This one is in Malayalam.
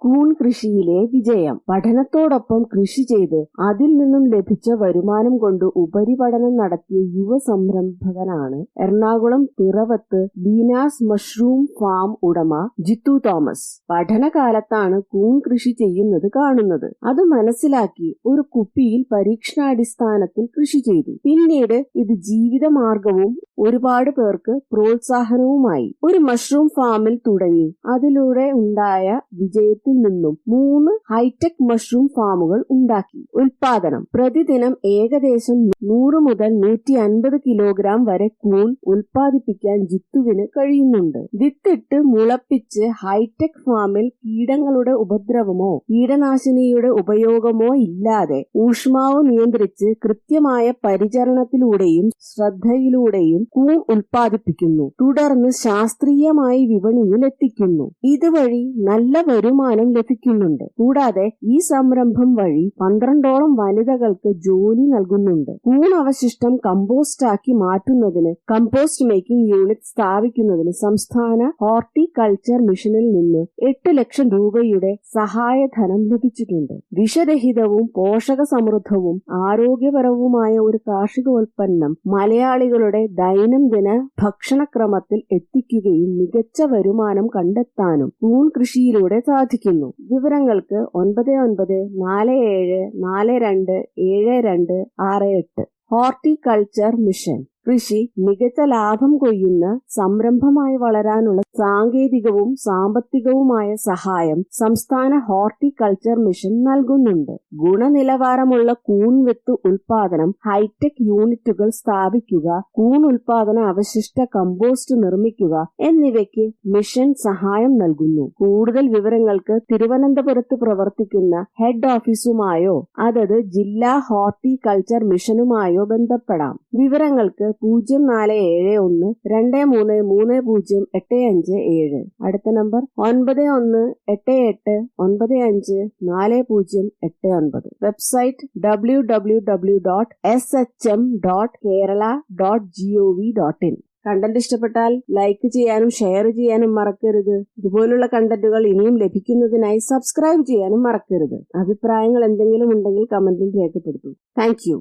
കൂൺ കൃഷിയിലെ വിജയം. പഠനത്തോടൊപ്പം കൃഷി ചെയ്ത് അതിൽ നിന്നും ലഭിച്ച വരുമാനം കൊണ്ട് ഉപരിപഠനം നടത്തിയ യുവ സംരംഭകനാണ് എറണാകുളം പിറവത്ത് ബീനാസ് മഷ്റൂം ഫാം ഉടമ ജിത്തു തോമസ്. പഠനകാലത്താണ് കൂൺ കൃഷി ചെയ്യുന്നത് കാണുന്നത്. അത് മനസ്സിലാക്കി ഒരു കുപ്പിയിൽ പരീക്ഷണാടിസ്ഥാനത്തിൽ കൃഷി ചെയ്തു. പിന്നീട് ഇത് ജീവിതമാർഗവും ഒരുപാട് പേർക്ക് പ്രോത്സാഹനവുമായി. ഒരു മഷ്റൂം ഫാമിൽ തുടങ്ങി അതിലൂടെ ഉണ്ടായ വിജയത്തിൽ നിന്നും 3 ഹൈടെക് മഷ്റൂം ഫാമുകൾ ഉണ്ടാക്കി. ഉൽപാദനം: പ്രതിദിനം ഏകദേശം 100 മുതൽ 150 കിലോഗ്രാം വരെ കൂൺ ഉൽപ്പാദിപ്പിക്കാൻ ജിത്തുവിന് കഴിയുന്നുണ്ട്. വിത്തിട്ട് മുളപ്പിച്ച് ഹൈടെക് ഫാമിൽ കീടങ്ങളുടെ ഉപദ്രവമോ കീടനാശിനിയുടെ ഉപയോഗമോ ഇല്ലാതെ ഊഷ്മാവ് നിയന്ത്രിച്ച് കൃത്യമായ പരിചരണത്തിലൂടെയും ശ്രദ്ധയിലൂടെയും കൂൺ ഉൽപ്പാദിപ്പിക്കുന്നു. തുടർന്ന് ശാസ്ത്രീയമായി വിപണിയിൽ എത്തിക്കുന്നു. ഇതുവഴി നല്ല വരുമാനം ലഭിക്കുന്നുണ്ട്. കൂടാതെ ഈ സംരംഭം വഴി 12ഓളം വനിതകൾക്ക് ജോലി നൽകുന്നുണ്ട്. കൂൺ അവശിഷ്ടം കമ്പോസ്റ്റാക്കി മാറ്റുന്നതിന് കമ്പോസ്റ്റ് മേക്കിംഗ് യൂണിറ്റ് സ്ഥാപിക്കുന്നതിന് സംസ്ഥാന ഹോർട്ടികൾച്ചർ മിഷനിൽ നിന്ന് 8 ലക്ഷം രൂപയുടെ സഹായധനം ലഭിച്ചിട്ടുണ്ട്. വിഷരഹിതവും പോഷക സമൃദ്ധവും ആരോഗ്യപരവുമായ ഒരു കാർഷികോൽപ്പന്നം മലയാളികളുടെ ദൈനംദിന ഭക്ഷണക്രമത്തിൽ എത്തിക്കുകയും മികച്ച വരുമാനം കണ്ടെത്താനും കൂൺ കൃഷിയിലൂടെ സാധിക്കുന്നു. വിവരങ്ങൾക്ക് 9947427268. Horticulture mission. കൃഷി മികച്ച ലാഭം കൊയ്യുന്ന സംരംഭമായി വളരാനുള്ള സാങ്കേതികവും സാമ്പത്തികവുമായ സഹായം സംസ്ഥാന ഹോർട്ടികൾച്ചർ മിഷൻ നൽകുന്നുണ്ട്. ഗുണനിലവാരമുള്ള കൂൺ വിത്ത് ഉൽപാദനം, ഹൈടെക് യൂണിറ്റുകൾ സ്ഥാപിക്കുക, കൂൺ ഉൽപാദന അവശിഷ്ട കമ്പോസ്റ്റ് നിർമ്മിക്കുക എന്നിവയ്ക്ക് മിഷൻ സഹായം നൽകുന്നു. കൂടുതൽ വിവരങ്ങൾക്ക് തിരുവനന്തപുരത്ത് പ്രവർത്തിക്കുന്ന ഹെഡ് ഓഫീസുമായോ അതത് ജില്ലാ ഹോർട്ടികൾച്ചർ മിഷനുമായോ ബന്ധപ്പെടാം. വിവരങ്ങൾക്ക് 0412333085. അടുത്ത നമ്പർ 9188954089. Website www.shm.kerala.gov.in. കണ്ടന്റ് ഇഷ്ടപ്പെട്ടാൽ ലൈക്ക് ചെയ്യാനും ഷെയർ ചെയ്യാനും മറക്കരുത്. ഇതുപോലുള്ള കണ്ടന്റുകൾ ഇനിയും ലഭിക്കുന്നതിനായി സബ്സ്ക്രൈബ് ചെയ്യാനും മറക്കരുത്. അഭിപ്രായങ്ങൾ എന്തെങ്കിലും ഉണ്ടെങ്കിൽ കമന്റിൽ രേഖപ്പെടുത്തൂ. Thank you.